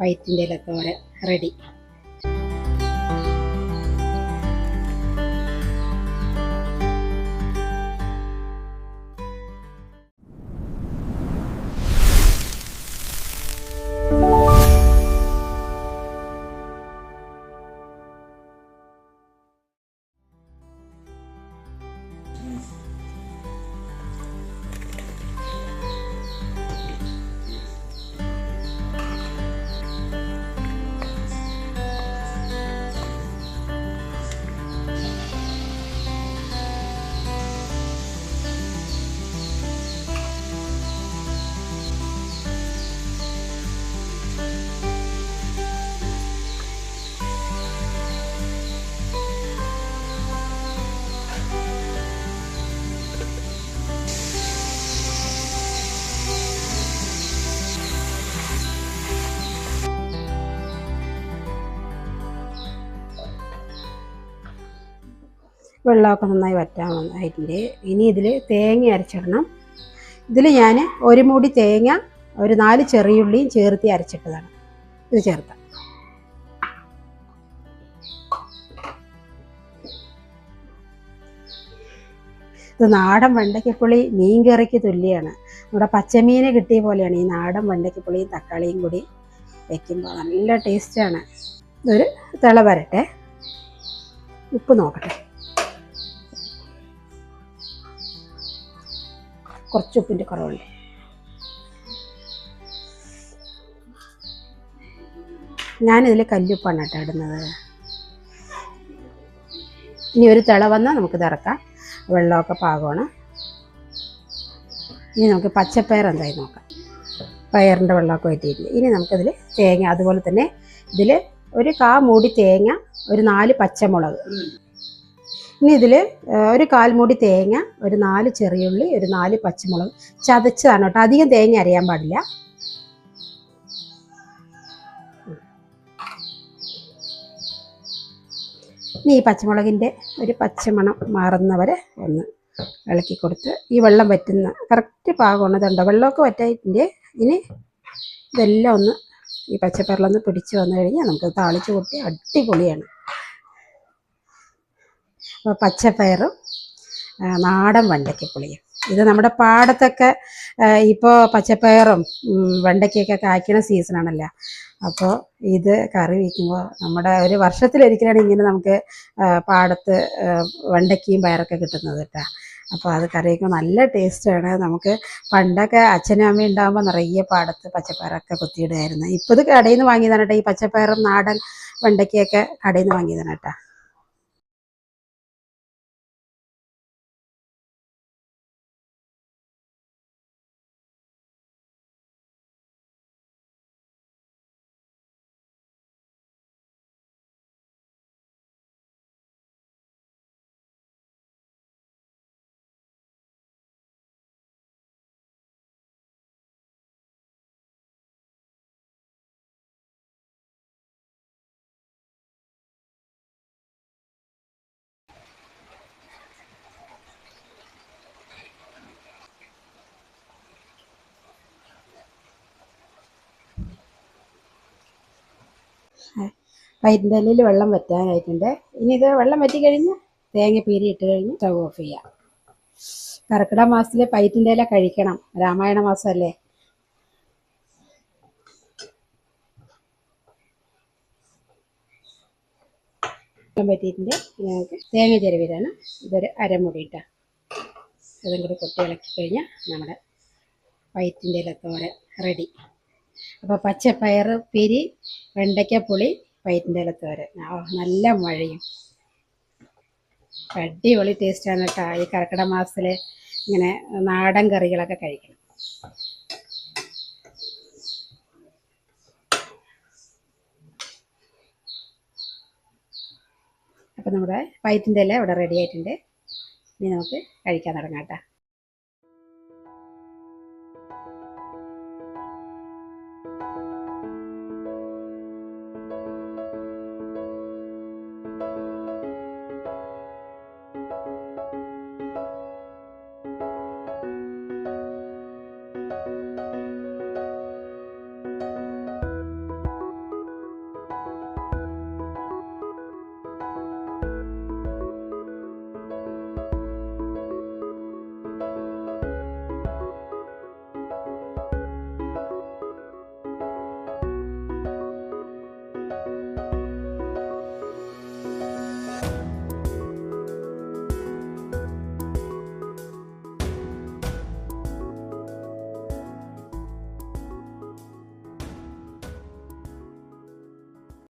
പയറ്റിൻ്റെ ഇലത്തോരൻ ready. വെള്ളമൊക്കെ നന്നായി വറ്റാൻ വന്നായിട്ടുണ്ട്. ഇനി ഇതിൽ തേങ്ങ അരച്ചിടണം. ഇതിൽ ഞാൻ ഒരു മൂടി തേങ്ങ, ഒരു 4 ചെറിയുള്ളിയും ചേർത്ത് അരച്ചിട്ടതാണ്. ഇത് ചേർക്കാം. ഇത് നാടൻ വെണ്ടയ്ക്കപ്പുളി മീൻ കറിക്ക് തുല്യമാണ്. നമ്മുടെ പച്ചമീൻ കിട്ടിയ പോലെയാണ് ഈ നാടൻ വെണ്ടയ്ക്കപ്പുളിയും തക്കാളിയും കൂടി വയ്ക്കുമ്പോൾ നല്ല ടേസ്റ്റാണ്. ഇതൊരു തിള വരട്ടെ, ഉപ്പ് നോക്കട്ടെ. കുറച്ച് ഉപ്പിൻ്റെ കുറവുണ്ട്. ഞാനിതിൽ കല്ലുപ്പാണ് കേട്ടോ ഇടുന്നത്. ഇനി ഒരു തിള വന്നാൽ നമുക്കിത് ഇറക്കാം. വെള്ളമൊക്കെ പാകമാണ്. ഇനി നമുക്ക് പച്ചപ്പയർ എന്തായി നോക്കാം. പയറിൻ്റെ വെള്ളമൊക്കെ വറ്റിയിട്ടില്ല. ഇനി നമുക്കിതിൽ തേങ്ങ, അതുപോലെ തന്നെ ഇതിൽ ഒരു 1/4 മൂടി തേങ്ങ, ഒരു 4 പച്ചമുളക്. ഇനി ഇതിൽ ഒരു 1/4 മൂടി തേങ്ങ, ഒരു 4 ചെറിയുള്ളി, ഒരു 4 പച്ചമുളക് ചതച്ചതാണ് കേട്ടോ. അധികം തേങ്ങ അരയാൻ പാടില്ല. ഇനി ഈ പച്ചമുളകിൻ്റെ ഒരു പച്ചമണം മാറുന്നവരെ ഒന്ന് ഇളക്കി കൊടുത്ത് ഈ വെള്ളം വറ്റുന്ന കറക്റ്റ് പാകമാണ്. ഇതുണ്ടോ, വെള്ളമൊക്കെ വറ്റായിട്ടുണ്ട്. ഇനി ഇതെല്ലാം ഒന്ന് ഈ പച്ചപ്പയറിലൊന്ന് പിടിച്ച് വന്നു കഴിഞ്ഞാൽ നമുക്ക് താളിച്ച് കൂട്ടി അടിപൊളിയാണ്. അപ്പോൾ പച്ചപ്പയറും നാടൻ വെണ്ടയ്ക്കപ്പുളിയും. ഇത് നമ്മുടെ പാടത്തൊക്കെ ഇപ്പോൾ പച്ചപ്പയറും വെണ്ടയ്ക്കൊക്കെ കായ്ക്കണ സീസണാണല്ലോ. അപ്പോൾ ഇത് കറി വയ്ക്കുമ്പോൾ നമ്മുടെ ഒരു വർഷത്തിലൊരിക്കലാണ് ഇങ്ങനെ നമുക്ക് പാടത്ത് വെണ്ടയ്ക്കയും പയറൊക്കെ കിട്ടുന്നത് കേട്ടോ. അപ്പോൾ അത് കറി വയ്ക്കുമ്പോൾ നല്ല ടേസ്റ്റാണ്. നമുക്ക് പണ്ടൊക്കെ അച്ഛനും അമ്മയും ഉണ്ടാകുമ്പോൾ നിറയെ പാടത്ത് പച്ചപ്പയറൊക്കെ കൊത്തിയിടുമായിരുന്നു. ഇപ്പോൾ ഇത് കടയിൽ നിന്ന് വാങ്ങിയതാണ് കേട്ടോ. ഈ പച്ചപ്പയറും നാടൻ വെണ്ടയ്ക്കൊക്കെ കടയിൽ നിന്ന് വാങ്ങിയതാണ് കേട്ടോ. പയറ്റിൻ്റെ ഇലയിൽ വെള്ളം വറ്റാനായിട്ടുണ്ട്. ഇനി ഇത് വെള്ളം വറ്റി കഴിഞ്ഞ് തേങ്ങ പീരി ഇട്ട് കഴിഞ്ഞ് സ്റ്റവ് ഓഫ് ചെയ്യാം. കർക്കിടക മാസത്തിൽ പയറ്റിൻ്റെ ഇല കഴിക്കണം. രാമായണ മാസമല്ലേ. വെള്ളം വറ്റിയിട്ടുണ്ട്. ഞങ്ങൾക്ക് തേങ്ങ ചിരവിതാണ്. ഇതൊരു അരമുടി ഇട്ടാൽ അതും കൂടി കൊട്ടി ഇളക്കി കഴിഞ്ഞാൽ നമ്മുടെ പയറ്റിൻ്റെ ഇലത്തോരൻ റെഡി. അപ്പോൾ പച്ചപ്പയർ പിരി, വെണ്ടയ്ക്കപ്പുളി, പയറ്റിൻ്റെ ഇലത്തോരൻ. നല്ല മഴയും അടിപൊളി ടേസ്റ്റാണ് കേട്ടോ. ഈ കർക്കിടക മാസത്തിൽ ഇങ്ങനെ നാടൻ കറികളൊക്കെ കഴിക്കണം. അപ്പോൾ നമ്മുടെ പയറ്റിൻ്റെ ഇല ഇവിടെ റെഡി ആയിട്ടുണ്ട്. ഇനി നമുക്ക് കഴിക്കാൻ തുടങ്ങാം കേട്ടോ.